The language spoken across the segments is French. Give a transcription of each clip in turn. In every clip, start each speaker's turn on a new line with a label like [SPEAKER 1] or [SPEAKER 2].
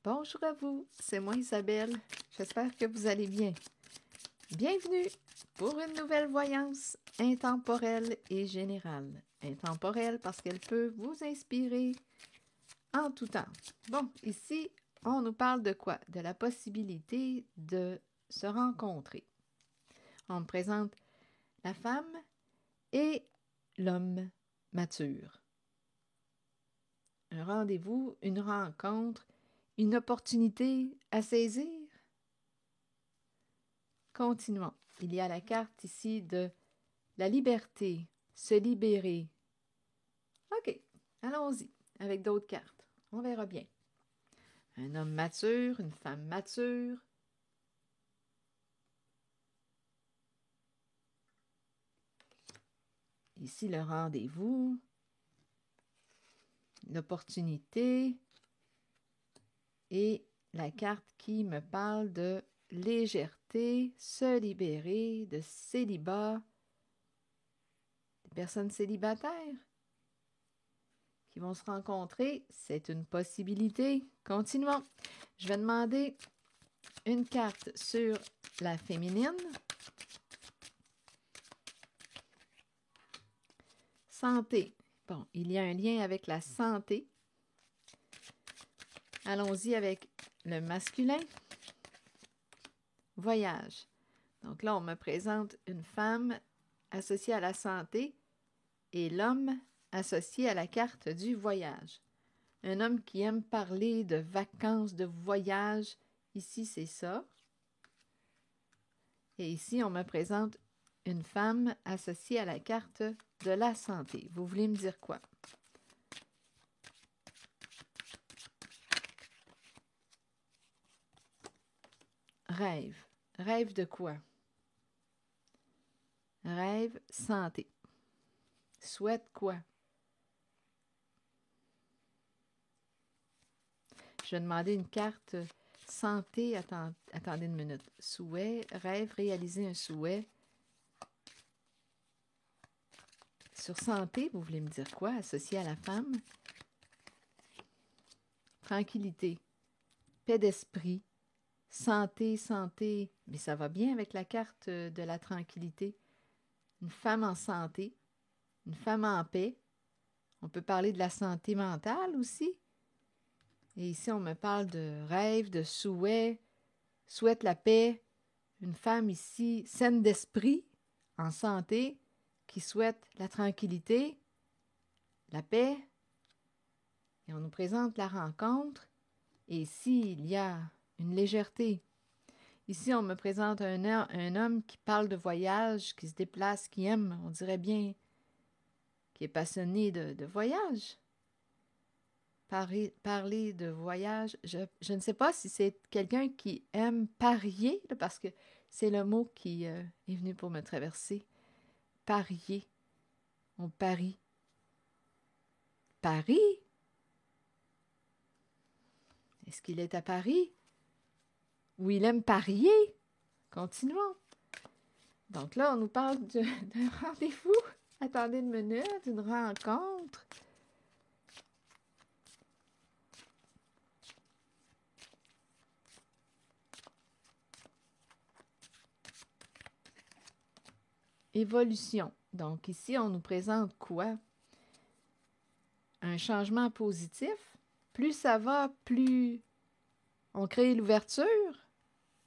[SPEAKER 1] Bonjour à vous, c'est moi Isabelle. J'espère que vous allez bien. Bienvenue pour une nouvelle voyance intemporelle et générale. Intemporelle parce qu'elle peut vous inspirer en tout temps. Bon, ici, on nous parle de quoi? De la possibilité de se rencontrer. On me présente la femme et l'homme mature. Un rendez-vous, une rencontre, une opportunité à saisir. Continuons. Il y a la carte ici de la liberté, se libérer. OK, allons-y avec d'autres cartes. On verra bien. Un homme mature, une femme mature. Ici, le rendez-vous, l'opportunité et la carte qui me parle de légèreté, se libérer, de célibat, des personnes célibataires qui vont se rencontrer. C'est une possibilité. Continuons. Je vais demander une carte sur la féminine. Santé. Bon, il y a un lien avec la santé. Allons-y avec le masculin. Voyage. Donc là, on me présente une femme associée à la santé et l'homme associé à la carte du voyage. Un homme qui aime parler de vacances, de voyage. Ici, c'est ça. Et ici, on me présente une femme associée à la carte de la santé. Vous voulez me dire quoi? Rêve. Rêve de quoi? Rêve, santé. Souhaite quoi? Je vais demander une carte santé. Attendez une minute. Souhait, rêve, réaliser un souhait. Sur santé, vous voulez me dire quoi? Associé à la femme? Tranquillité. Paix d'esprit. Santé, santé. Mais ça va bien avec la carte de la tranquillité. Une femme en santé. Une femme en paix. On peut parler de la santé mentale aussi. Et ici, on me parle de rêve, de souhait, souhaite la paix. Une femme ici, saine d'esprit, en santé, qui souhaite la tranquillité, la paix. Et on nous présente la rencontre. Et ici, il y a une légèreté. Ici, on me présente un homme qui parle de voyage, qui se déplace, qui aime, on dirait bien, qui est passionné de voyage. Parler de voyage, je ne sais pas si c'est quelqu'un qui aime parier, là, parce que c'est le mot qui est venu pour me traverser. Parier. On parie. Paris? Est-ce qu'il est à Paris? Ou il aime parier? Continuons. Donc là, on nous parle d'un rendez-vous. Attendez une minute, une rencontre. Évolution. Donc ici, on nous présente quoi? Un changement positif. Plus ça va, plus on crée l'ouverture,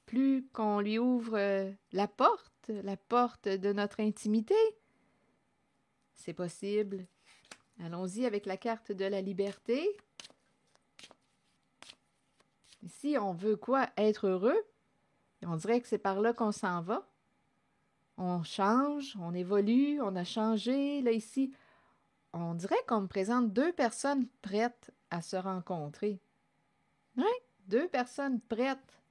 [SPEAKER 1] plus qu'on lui ouvre la porte de notre intimité. C'est possible. Allons-y avec la carte de la liberté. Ici, on veut quoi? Être heureux. On dirait que c'est par là qu'on s'en va. On change, on évolue, on a changé. Là, ici, on dirait qu'on me présente deux personnes prêtes à se rencontrer. Oui, deux personnes prêtes.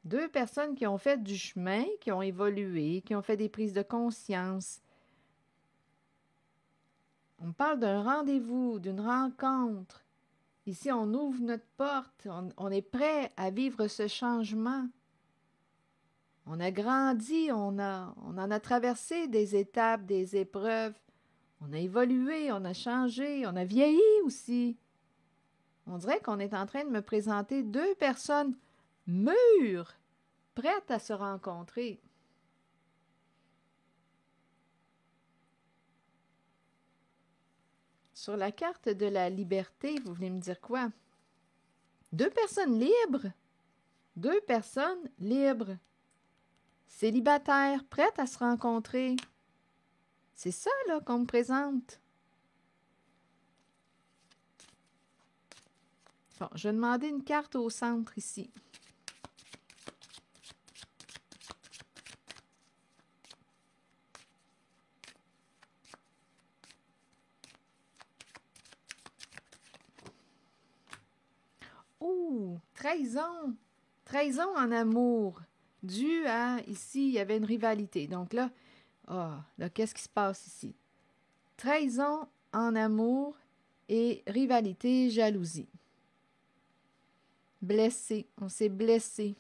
[SPEAKER 1] Deux personnes qui ont fait du chemin, qui ont évolué, qui ont fait des prises de conscience. On parle d'un rendez-vous, d'une rencontre. Ici, on ouvre notre porte. On est prêt à vivre ce changement. On a grandi, on en a traversé des étapes, des épreuves. On a évolué, on a changé, on a vieilli aussi. On dirait qu'on est en train de me présenter deux personnes mûres, prêtes à se rencontrer. Sur la carte de la liberté, vous voulez me dire quoi? Deux personnes libres. Deux personnes libres. Célibataires, prêtes à se rencontrer. C'est ça, là, qu'on me présente. Bon, je vais demander une carte au centre ici. Oh, trahison. Trahison en amour. Dû à, ici, il y avait une rivalité. Donc là, là, qu'est-ce qui se passe ici? Trahison en amour et rivalité, jalousie. Blessé, on s'est blessé.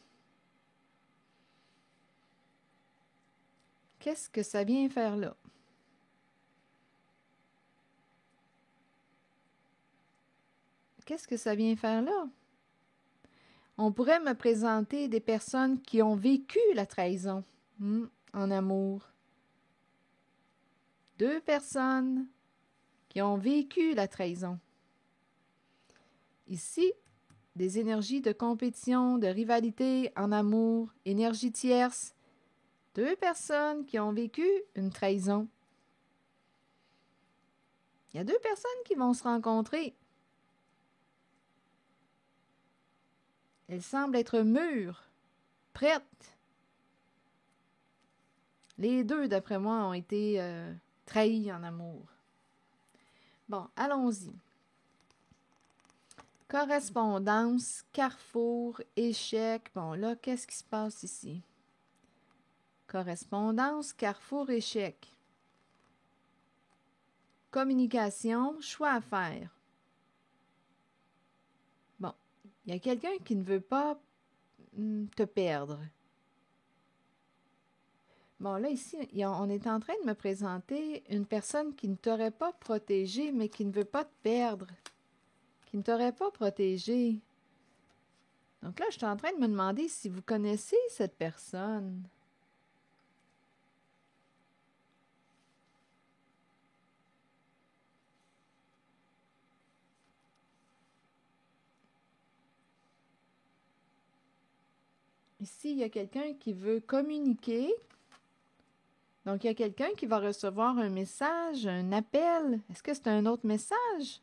[SPEAKER 1] Qu'est-ce que ça vient faire là? Qu'est-ce que ça vient faire là? On pourrait me présenter des personnes qui ont vécu la trahison en amour. Deux personnes qui ont vécu la trahison. Ici, des énergies de compétition, de rivalité en amour, énergie tierce. Deux personnes qui ont vécu une trahison. Il y a deux personnes qui vont se rencontrer. Elles semblent être mûres, prêtes. Les deux, d'après moi, ont été trahis en amour. Bon, allons-y. Correspondance, carrefour, échec. Bon, là, qu'est-ce qui se passe ici? Correspondance, carrefour, échec. Communication, choix à faire. Bon, il y a quelqu'un qui ne veut pas te perdre. Bon, là, ici, on est en train de me présenter une personne qui ne t'aurait pas protégé, mais qui ne veut pas te perdre. Qui ne t'aurait pas protégé. Donc là, je suis en train de me demander si vous connaissez cette personne. Ici, il y a quelqu'un qui veut communiquer. Donc, il y a quelqu'un qui va recevoir un message, un appel. Est-ce que c'est un autre message?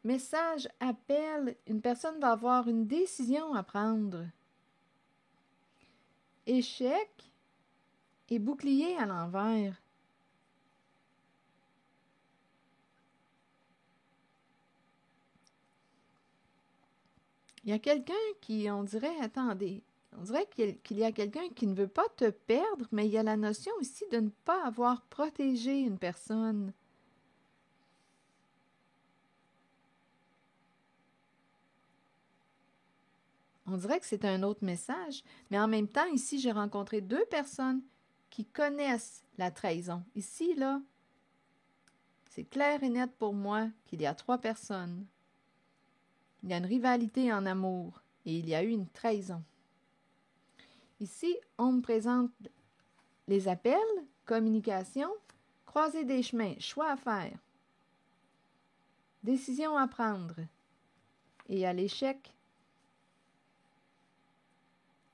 [SPEAKER 1] Message, appel. Une personne va avoir une décision à prendre. Échec et bouclier à l'envers. Il y a quelqu'un qui, on dirait, attendez, on dirait qu'il y a quelqu'un qui ne veut pas te perdre, mais il y a la notion ici de ne pas avoir protégé une personne. On dirait que c'est un autre message, mais en même temps, ici, j'ai rencontré deux personnes qui connaissent la trahison. Ici, là, c'est clair et net pour moi qu'il y a trois personnes. Il y a une rivalité en amour et il y a eu une trahison. Ici, on me présente les appels, communication, croisée des chemins, choix à faire, décision à prendre. Et à l'échec,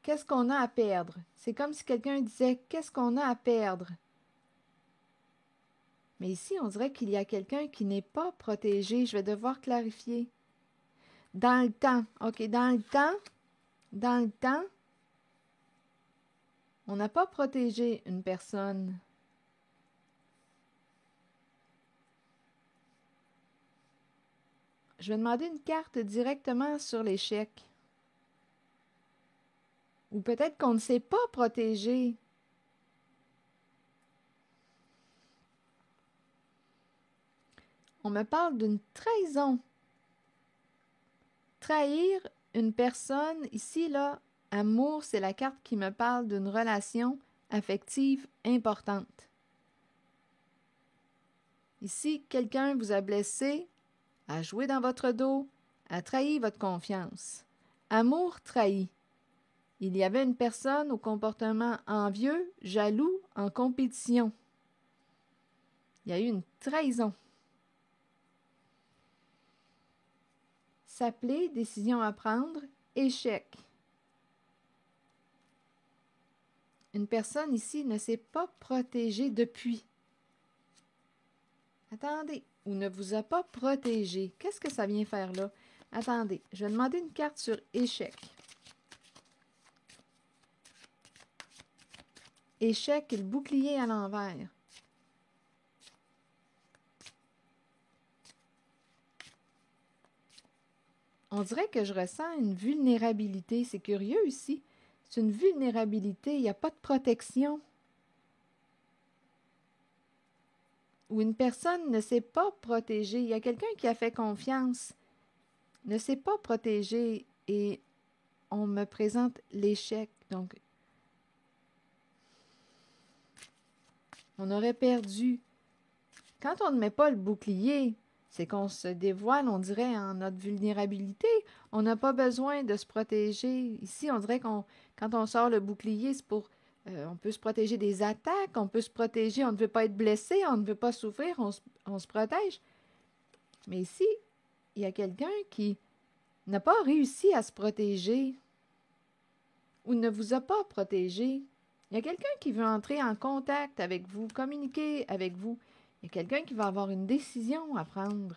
[SPEAKER 1] qu'est-ce qu'on a à perdre? C'est comme si quelqu'un disait « Qu'est-ce qu'on a à perdre? » Mais ici, on dirait qu'il y a quelqu'un qui n'est pas protégé. Je vais devoir clarifier. Dans le temps. OK, dans le temps, on n'a pas protégé une personne. Je vais demander une carte directement sur l'échec. Ou peut-être qu'on ne s'est pas protégé. On me parle d'une trahison. Trahir une personne, ici, là, amour, c'est la carte qui me parle d'une relation affective importante. Ici, quelqu'un vous a blessé a joué dans votre dos, a trahi votre confiance. Amour trahi. Il y avait une personne au comportement envieux, jaloux, en compétition. Il y a eu une trahison. S'appeler, décision à prendre, échec. Une personne ici ne s'est pas protégée depuis. Attendez, ou ne vous a pas protégé. Qu'est-ce que ça vient faire là? Attendez, je vais demander une carte sur échec. Échec et le bouclier à l'envers. On dirait que je ressens une vulnérabilité. C'est curieux ici. C'est une vulnérabilité. Il n'y a pas de protection. Ou une personne ne s'est pas protégée. Il y a quelqu'un qui a fait confiance, ne s'est pas protégé et on me présente l'échec. Donc, on aurait perdu. Quand on ne met pas le bouclier, c'est qu'on se dévoile, on dirait, en notre vulnérabilité. On n'a pas besoin de se protéger. Ici, on dirait quand on sort le bouclier, c'est pour... on peut se protéger des attaques, on peut se protéger, on ne veut pas être blessé, on ne veut pas souffrir, on se protège. Mais ici, il y a quelqu'un qui n'a pas réussi à se protéger ou ne vous a pas protégé. Il y a quelqu'un qui veut entrer en contact avec vous, communiquer avec vous. Il y a quelqu'un qui va avoir une décision à prendre.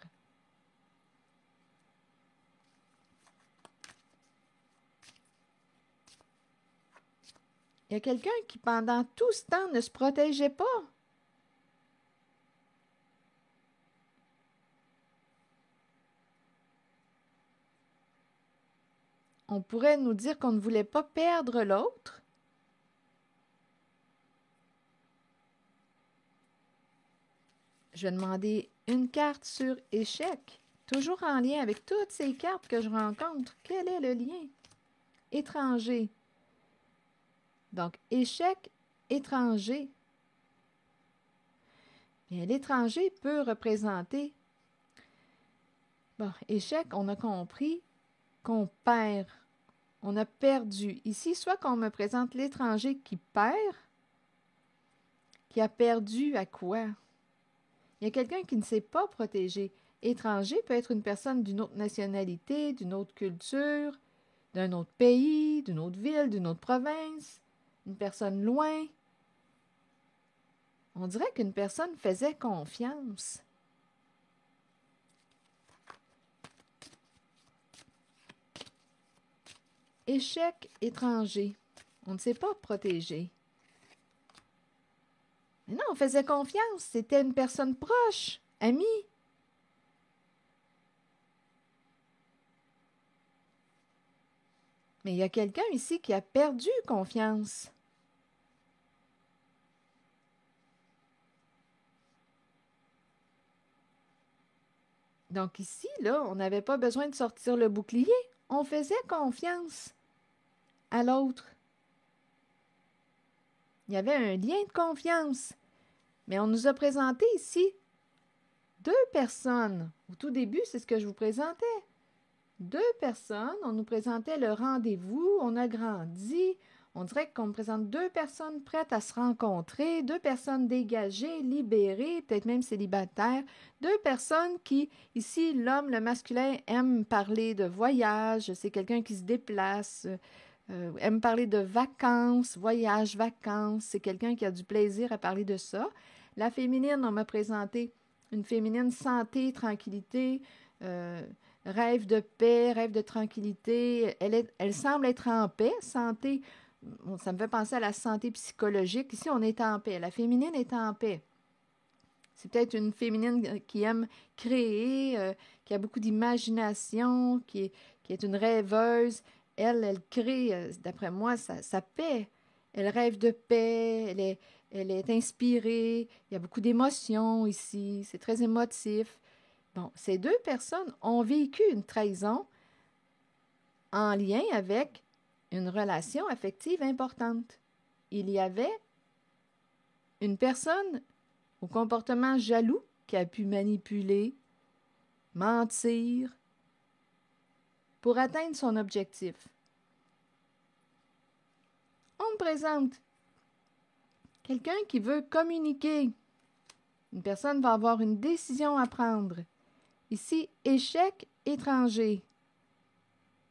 [SPEAKER 1] Il y a quelqu'un qui, pendant tout ce temps, ne se protégeait pas. On pourrait nous dire qu'on ne voulait pas perdre l'autre. Je vais demander une carte sur échec, toujours en lien avec toutes ces cartes que je rencontre. Quel est le lien? Étranger. Donc, échec, étranger. Bien, l'étranger peut représenter... Bon, échec, on a compris qu'on perd. On a perdu. Ici, soit qu'on me présente l'étranger qui perd, qui a perdu à quoi? Il y a quelqu'un qui ne s'est pas protégé. Étranger peut être une personne d'une autre nationalité, d'une autre culture, d'un autre pays, d'une autre ville, d'une autre province, une personne loin. On dirait qu'une personne faisait confiance. Échec étranger. On ne s'est pas protégé. Mais non, on faisait confiance. C'était une personne proche, amie. Mais il y a quelqu'un ici qui a perdu confiance. Donc ici, là, on n'avait pas besoin de sortir le bouclier. On faisait confiance à l'autre. Il y avait un lien de confiance. Mais on nous a présenté ici 2 personnes. Au tout début, c'est ce que je vous présentais. 2 personnes, on nous présentait le rendez-vous, on a grandi. On dirait qu'on me présente 2 personnes prêtes à se rencontrer, 2 personnes dégagées, libérées, peut-être même célibataires, 2 personnes qui, ici, l'homme, le masculin, aime parler de voyage, c'est quelqu'un qui se déplace, aime parler de vacances, voyage, vacances, c'est quelqu'un qui a du plaisir à parler de ça. La féminine, on m'a présenté une féminine santé, tranquillité, rêve de paix, rêve de tranquillité. Elle semble être en paix. Santé, ça me fait penser à la santé psychologique. Ici, on est en paix. La féminine est en paix. C'est peut-être une féminine qui aime créer, qui a beaucoup d'imagination, qui est une rêveuse. Elle crée, d'après moi, sa paix. Elle rêve de paix, elle est inspirée. Il y a beaucoup d'émotions ici. C'est très émotif. Bon, ces 2 personnes ont vécu une trahison en lien avec une relation affective importante. Il y avait une personne au comportement jaloux qui a pu manipuler, mentir pour atteindre son objectif. On me présente quelqu'un qui veut communiquer. Une personne va avoir une décision à prendre. Ici, échec étranger.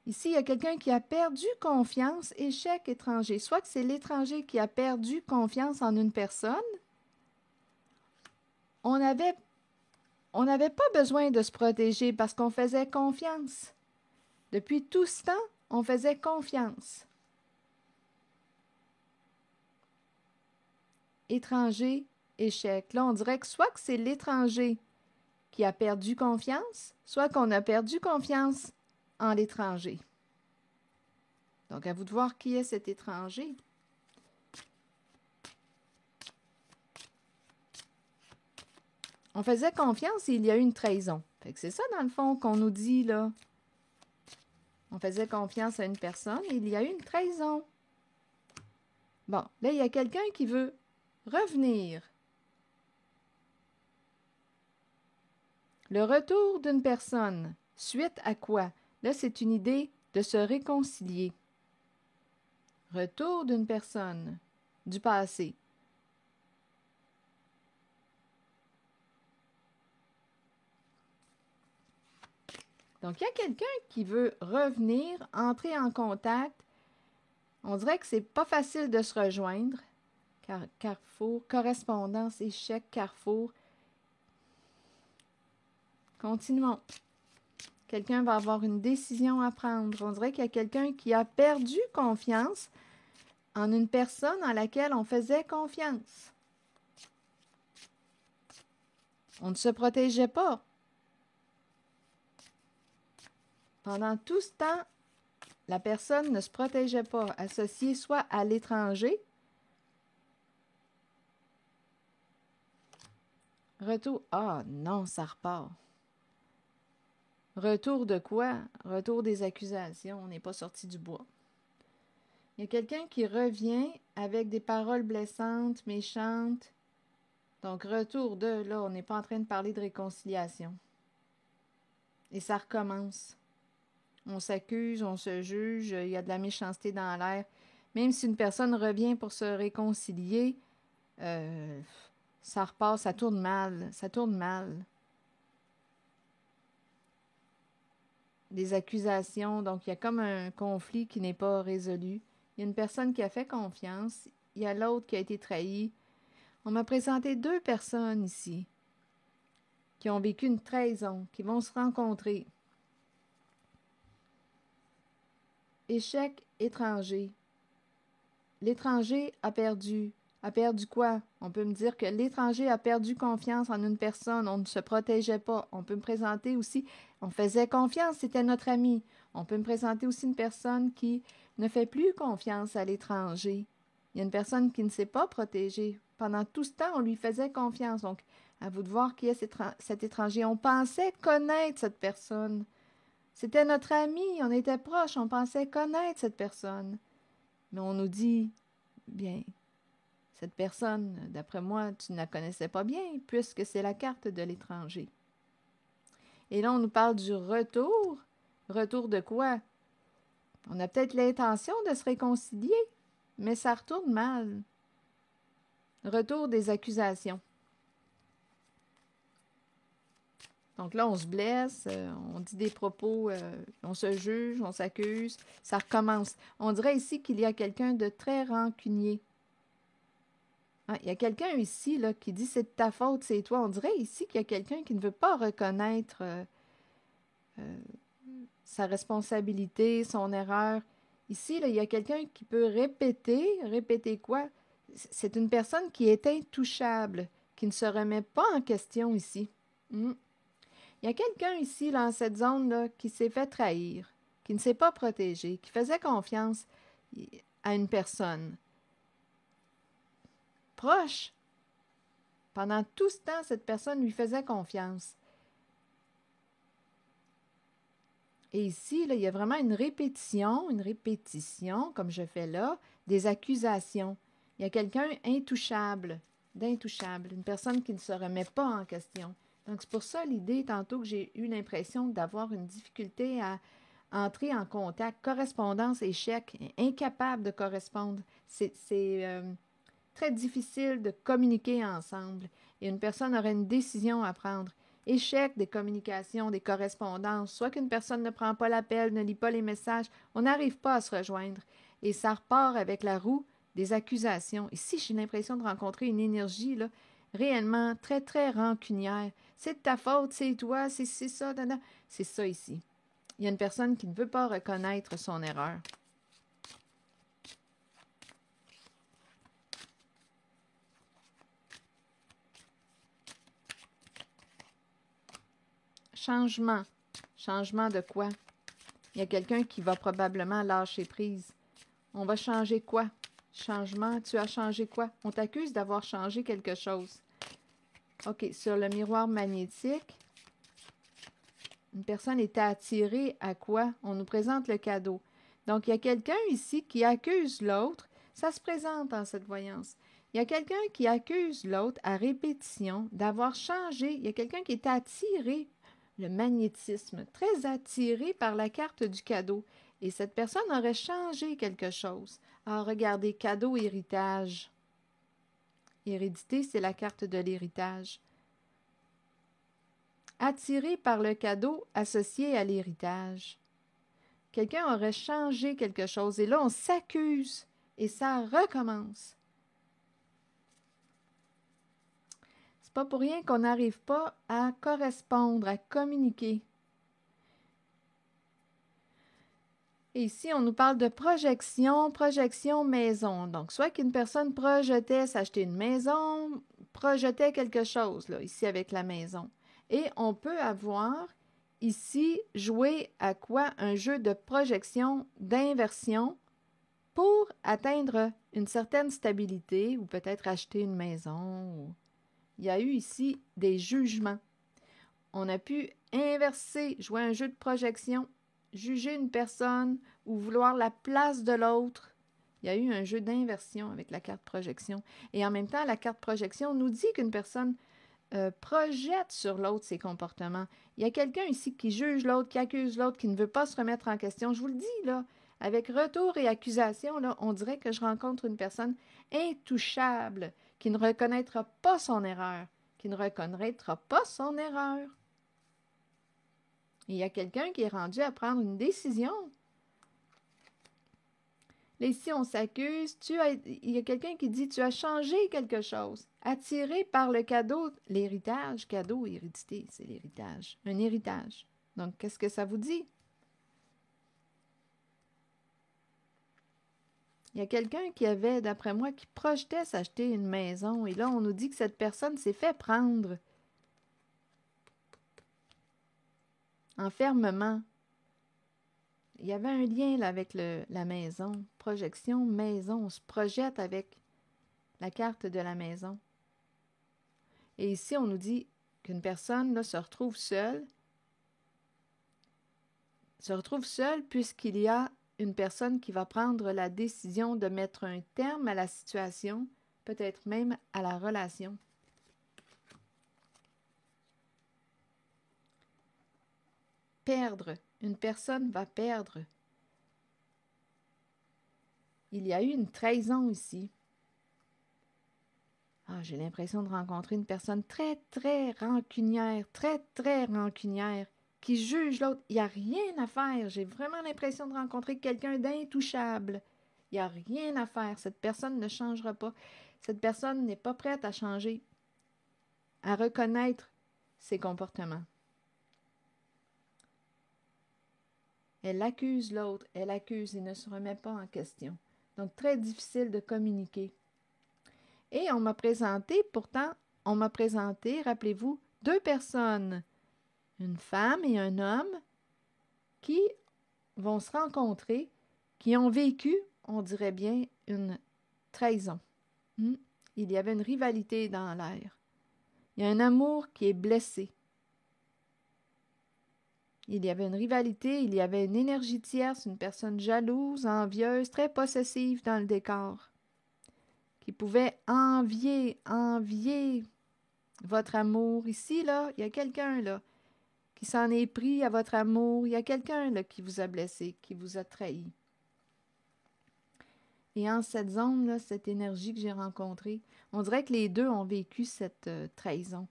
[SPEAKER 1] Ici, il y a quelqu'un qui a perdu confiance, échec étranger. Soit que c'est l'étranger qui a perdu confiance en une personne. On n'avait pas besoin de se protéger parce qu'on faisait confiance. Depuis tout ce temps, on faisait confiance. Étranger, échec. Là, on dirait que soit que c'est l'étranger qui a perdu confiance, soit qu'on a perdu confiance en l'étranger. Donc, à vous de voir qui est cet étranger. On faisait confiance et il y a eu une trahison. Fait que c'est ça, dans le fond, qu'on nous dit, là. On faisait confiance à une personne et il y a eu une trahison. Bon, là, il y a quelqu'un qui veut revenir. Le retour d'une personne, suite à quoi? Là, c'est une idée de se réconcilier. Retour d'une personne du passé. Donc, il y a quelqu'un qui veut revenir, entrer en contact. On dirait que c'est pas facile de se rejoindre. Carrefour, correspondance, échec, Carrefour. Continuons. Quelqu'un va avoir une décision à prendre. On dirait qu'il y a quelqu'un qui a perdu confiance en une personne en laquelle on faisait confiance. On ne se protégeait pas. Pendant tout ce temps, la personne ne se protégeait pas, associée soit à l'étranger. Retour. Ah non, ça repart. Retour de quoi? Retour des accusations. On n'est pas sorti du bois. Il y a quelqu'un qui revient avec des paroles blessantes, méchantes. Donc, retour de, là, on n'est pas en train de parler de réconciliation. Et ça recommence. On s'accuse, on se juge, il y a de la méchanceté dans l'air. Même si une personne revient pour se réconcilier, ça repart, ça tourne mal, ça tourne mal. Des accusations, donc il y a comme un conflit qui n'est pas résolu. Il y a une personne qui a fait confiance, il y a l'autre qui a été trahi. On m'a présenté 2 personnes ici qui ont vécu une trahison, qui vont se rencontrer. Échec étranger. L'étranger a perdu. A perdu quoi? On peut me dire que l'étranger a perdu confiance en une personne. On ne se protégeait pas. On peut me présenter aussi, on faisait confiance, c'était notre ami. On peut me présenter aussi une personne qui ne fait plus confiance à l'étranger. Il y a une personne qui ne s'est pas protégée. Pendant tout ce temps, on lui faisait confiance. Donc, à vous de voir qui est cet étranger. On pensait connaître cette personne. C'était notre ami, on était proches, on pensait connaître cette personne. Mais on nous dit, bien, cette personne, d'après moi, tu ne la connaissais pas bien, puisque c'est la carte de l'étranger. Et là, on nous parle du retour. Retour de quoi? On a peut-être l'intention de se réconcilier, mais ça retourne mal. Retour des accusations. Donc là, on se blesse, on dit des propos, on se juge, on s'accuse, ça recommence. On dirait ici qu'il y a quelqu'un de très rancunier. Ah, il y a quelqu'un ici là, qui dit « c'est de ta faute, c'est toi ». On dirait ici qu'il y a quelqu'un qui ne veut pas reconnaître sa responsabilité, son erreur. Ici, là, il y a quelqu'un qui peut répéter quoi? C'est une personne qui est intouchable, qui ne se remet pas en question ici. Il y a quelqu'un ici, dans cette zone-là, qui s'est fait trahir, qui ne s'est pas protégé, qui faisait confiance à une personne proche. Pendant tout ce temps, cette personne lui faisait confiance. Et ici, là, il y a vraiment une répétition, comme je fais là, des accusations. Il y a quelqu'un d'intouchable, une personne qui ne se remet pas en question. Donc, c'est pour ça l'idée, tantôt, que j'ai eu l'impression d'avoir une difficulté à entrer en contact, correspondance, échec, incapable de correspondre. C'est très difficile de communiquer ensemble. Et une personne aurait une décision à prendre. Échec des communications, des correspondances, soit qu'une personne ne prend pas l'appel, ne lit pas les messages, on n'arrive pas à se rejoindre. Et ça repart avec la roue des accusations. Ici, j'ai l'impression de rencontrer une énergie là, réellement très, très rancunière. C'est de ta faute, c'est toi, c'est ça, c'est ça ici. Il y a une personne qui ne veut pas reconnaître son erreur. Changement. Changement de quoi? Il y a quelqu'un qui va probablement lâcher prise. On va changer quoi? Changement, tu as changé quoi? On t'accuse d'avoir changé quelque chose. OK, sur le miroir magnétique, une personne est attirée à quoi? On nous présente le cadeau. Donc, il y a quelqu'un ici qui accuse l'autre. Ça se présente dans cette voyance. Il y a quelqu'un qui accuse l'autre à répétition d'avoir changé. Il y a quelqu'un qui est attiré, le magnétisme, très attiré par la carte du cadeau. Et cette personne aurait changé quelque chose. Alors, regardez, cadeau, héritage. Hérédité, c'est la carte de l'héritage. Attiré par le cadeau associé à l'héritage. Quelqu'un aurait changé quelque chose et là, on s'accuse et ça recommence. C'est pas pour rien qu'on n'arrive pas à correspondre, à communiquer. Et ici, on nous parle de projection, projection maison. Donc, soit qu'une personne projetait s'acheter une maison, projetait quelque chose, là, ici avec la maison. Et on peut avoir ici joué à quoi? Un jeu de projection, d'inversion pour atteindre une certaine stabilité ou peut-être acheter une maison. Il y a eu ici des jugements. On a pu inverser, jouer un jeu de projection, juger une personne ou vouloir la place de l'autre. Il y a eu un jeu d'inversion avec la carte projection. Et en même temps, la carte projection nous dit qu'une personne projette sur l'autre ses comportements. Il y a quelqu'un ici qui juge l'autre, qui accuse l'autre, qui ne veut pas se remettre en question. Je vous le dis, là, avec retour et accusation, là, on dirait que je rencontre une personne intouchable, qui ne reconnaîtra pas son erreur, qui ne reconnaîtra pas son erreur. Et il y a quelqu'un qui est rendu à prendre une décision. Là, ici, on s'accuse. Il y a quelqu'un qui dit « Tu as changé quelque chose. » Attiré par le cadeau, l'héritage, cadeau, hérédité, c'est l'héritage. Un héritage. Donc, qu'est-ce que ça vous dit? Il y a quelqu'un qui avait, d'après moi, qui projetait s'acheter une maison. Et là, on nous dit que cette personne s'est fait prendre. Enfermement. Il y avait un lien là, avec la maison. Projection, maison. On se projette avec la carte de la maison. Et ici, on nous dit qu'une personne là, se retrouve seule puisqu'il y a une personne qui va prendre la décision de mettre un terme à la situation, peut-être même à la relation. Perdre. Une personne va perdre. Il y a eu une trahison ici. Ah, j'ai l'impression de rencontrer une personne très, très rancunière, qui juge l'autre. Il n'y a rien à faire. J'ai vraiment l'impression de rencontrer quelqu'un d'intouchable. Il n'y a rien à faire. Cette personne ne changera pas. Cette personne n'est pas prête à changer, à reconnaître ses comportements. Elle accuse l'autre, elle accuse et ne se remet pas en question. Donc, très difficile de communiquer. Et on m'a présenté, rappelez-vous, 2 personnes, une femme et un homme, qui vont se rencontrer, qui ont vécu, on dirait bien, une trahison. Il y avait une rivalité dans l'air. Il y a un amour qui est blessé. Il y avait une rivalité, il y avait une énergie tierce, une personne jalouse, envieuse, très possessive dans le décor, qui pouvait envier votre amour. Ici, là, il y a quelqu'un, là, qui s'en est pris à votre amour. Il y a quelqu'un, là, qui vous a blessé, qui vous a trahi. Et en cette zone-là, cette énergie que j'ai rencontrée, on dirait que les deux ont vécu cette trahison.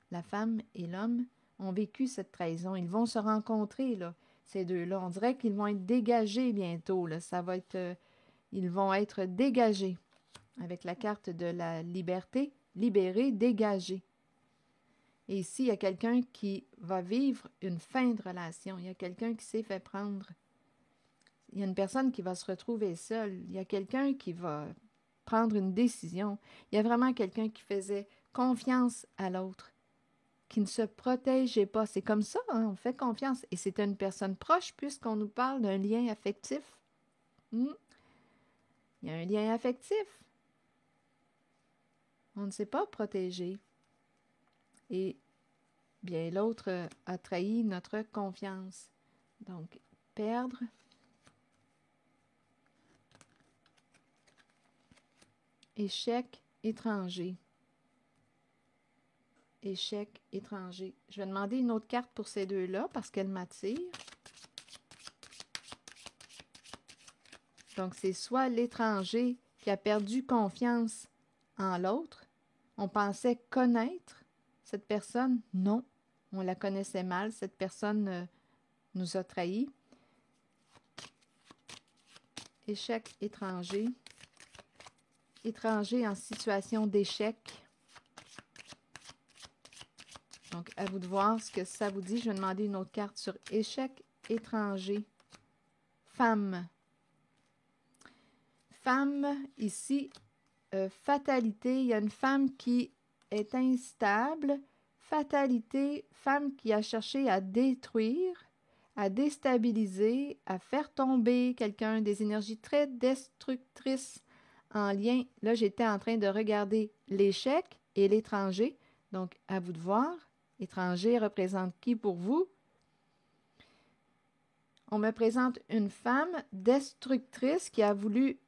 [SPEAKER 1] La femme et l'homme ont vécu cette trahison. Ils vont se rencontrer, là, ces deux-là. On dirait qu'ils vont être dégagés bientôt, là. Ça va être, ils vont être dégagés avec la carte de la liberté, libéré, dégagé. Et ici, il y a quelqu'un qui va vivre une fin de relation. Il y a quelqu'un qui s'est fait prendre. Il y a une personne qui va se retrouver seule. Il y a quelqu'un qui va prendre une décision. Il y a vraiment quelqu'un qui faisait confiance à l'autre, qui ne se protégeait pas. C'est comme ça, hein, on fait confiance. Et c'est une personne proche puisqu'on nous parle d'un lien affectif. Il y a un lien affectif. On ne s'est pas protégé. Et bien l'autre a trahi notre confiance. Donc, perdre. Échec étranger. Échec étranger. Je vais demander une autre carte pour ces deux-là parce qu'elle m'attire. Donc, c'est soit l'étranger qui a perdu confiance en l'autre. On pensait connaître cette personne. Non, on la connaissait mal. Cette personne nous a trahis. Échec étranger. Étranger en situation d'échec. Donc, à vous de voir ce que ça vous dit. Je vais demander une autre carte sur échec étranger. Femme. Femme, ici, fatalité. Il y a une femme qui est instable. Fatalité, femme qui a cherché à détruire, à déstabiliser, à faire tomber quelqu'un, des énergies très destructrices en lien. Là, j'étais en train de regarder l'échec et l'étranger. Donc, à vous de voir. Étranger représente qui pour vous? On me présente une femme destructrice qui a voulu...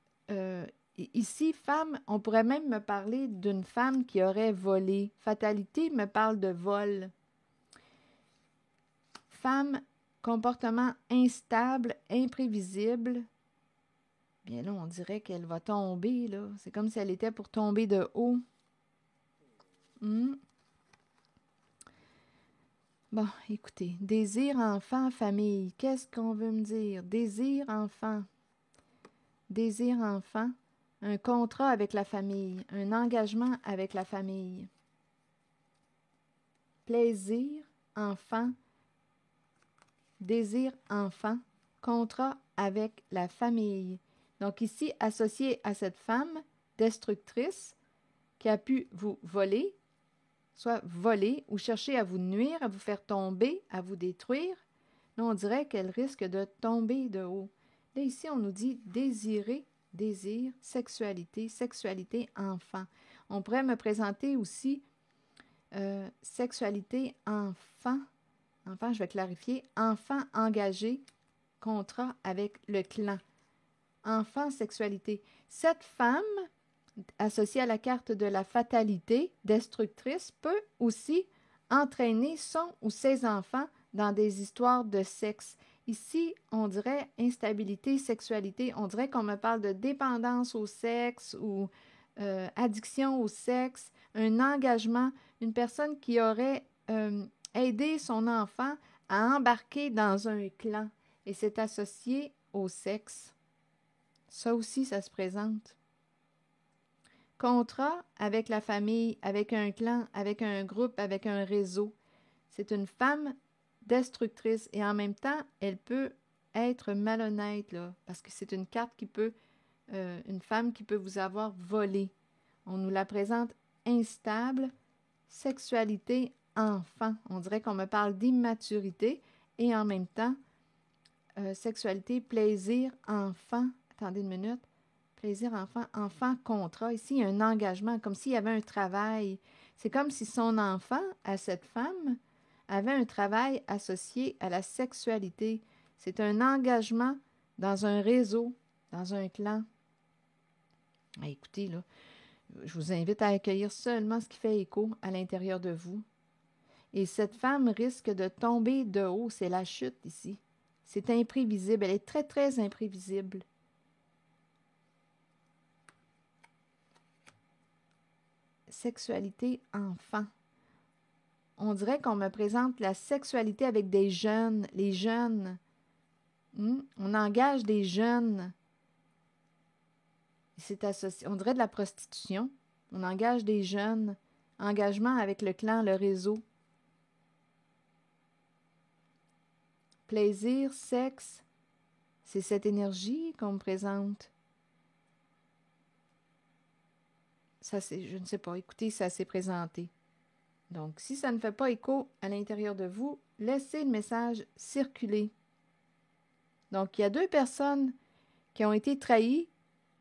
[SPEAKER 1] ici, femme, on pourrait même me parler d'une femme qui aurait volé. Fatalité me parle de vol. Femme, comportement instable, imprévisible. Bien là, on dirait qu'elle va tomber, là. C'est comme si elle était pour tomber de haut. Bon, écoutez, désir, enfant, famille. Qu'est-ce qu'on veut me dire? Désir, enfant. Désir, enfant. Un contrat avec la famille. Un engagement avec la famille. Plaisir, enfant. Désir, enfant. Contrat avec la famille. Donc ici, associé à cette femme destructrice qui a pu vous voler, soit voler ou chercher à vous nuire, à vous faire tomber, à vous détruire. Là, on dirait qu'elle risque de tomber de haut. Là, ici, on nous dit désirer, désir, sexualité, sexualité, enfant. On pourrait me présenter aussi sexualité, enfant. Enfant, je vais clarifier. Enfant engagé, contrat avec le clan. Enfant, sexualité. Cette femme, associée à la carte de la fatalité destructrice, peut aussi entraîner son ou ses enfants dans des histoires de sexe. Ici, on dirait instabilité, sexualité. On dirait qu'on me parle de dépendance au sexe ou addiction au sexe, un engagement, une personne qui aurait aidé son enfant à embarquer dans un clan et c'est associé au sexe. Ça aussi, ça se présente. Contrat avec la famille, avec un clan, avec un groupe, avec un réseau. C'est une femme destructrice et en même temps, elle peut être malhonnête, là, parce que c'est une carte qui peut, une femme qui peut vous avoir volé. On nous la présente instable, sexualité, enfant. On dirait qu'on me parle d'immaturité et en même temps, sexualité, plaisir, enfant. Attendez une minute. Plaisir, enfant, enfant, contrat. Ici, il y a un engagement, comme s'il y avait un travail. C'est comme si son enfant, à cette femme, avait un travail associé à la sexualité. C'est un engagement dans un réseau, dans un clan. Ah, écoutez, là, Je vous invite à accueillir seulement ce qui fait écho à l'intérieur de vous. Et cette femme risque de tomber de haut. C'est la chute ici. C'est imprévisible. Elle est très, très imprévisible. Sexualité enfant. On dirait qu'on me présente la sexualité avec des jeunes. Les jeunes. On engage des jeunes. C'est associé. On dirait de la prostitution. On engage des jeunes. Engagement avec le clan, le réseau. Plaisir, sexe, c'est cette énergie qu'on me présente. Ça, je ne sais pas. Écoutez, ça s'est présenté. Donc, si ça ne fait pas écho à l'intérieur de vous, laissez le message circuler. Donc, il y a 2 personnes qui ont été trahies.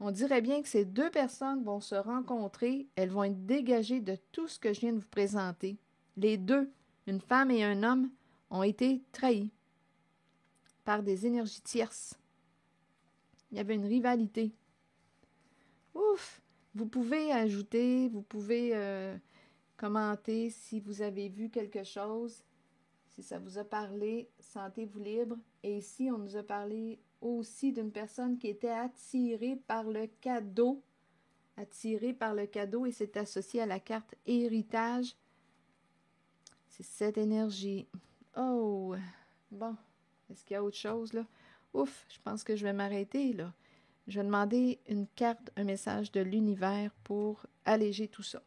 [SPEAKER 1] On dirait bien que ces 2 personnes vont se rencontrer. Elles vont être dégagées de tout ce que je viens de vous présenter. Les 2, une femme et un homme, ont été trahis par des énergies tierces. Il y avait une rivalité. Ouf! Vous pouvez ajouter, vous pouvez commenter si vous avez vu quelque chose, si ça vous a parlé, sentez-vous libre. Et ici, on nous a parlé aussi d'une personne qui était attirée par le cadeau. Attirée par le cadeau et c'est associé à la carte héritage. C'est cette énergie. Oh! Bon. Est-ce qu'il y a autre chose, là? Ouf, je pense que je vais m'arrêter, là. Je vais demander une carte, un message de l'univers pour alléger tout ça.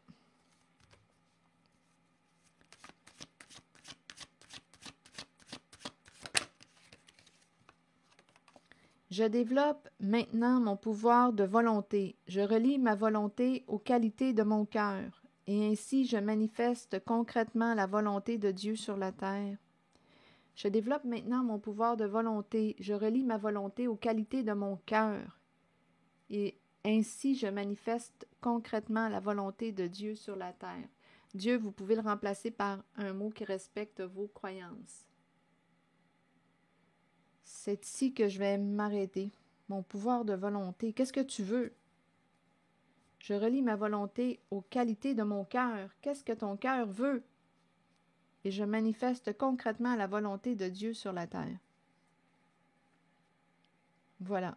[SPEAKER 1] Je développe maintenant mon pouvoir de volonté. Je relie ma volonté aux qualités de mon cœur. Et ainsi, je manifeste concrètement la volonté de Dieu sur la terre. Je développe maintenant mon pouvoir de volonté. Je relie ma volonté aux qualités de mon cœur. Et ainsi, je manifeste concrètement la volonté de Dieu sur la terre. Dieu, vous pouvez le remplacer par un mot qui respecte vos croyances. C'est ici que je vais m'arrêter. Mon pouvoir de volonté. Qu'est-ce que tu veux? Je relie ma volonté aux qualités de mon cœur. Qu'est-ce que ton cœur veut? Et je manifeste concrètement la volonté de Dieu sur la terre. Voilà.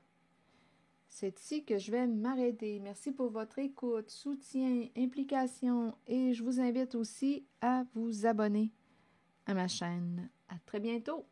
[SPEAKER 1] C'est ici que je vais m'arrêter. Merci pour votre écoute, soutien, implication et je vous invite aussi à vous abonner à ma chaîne. À très bientôt!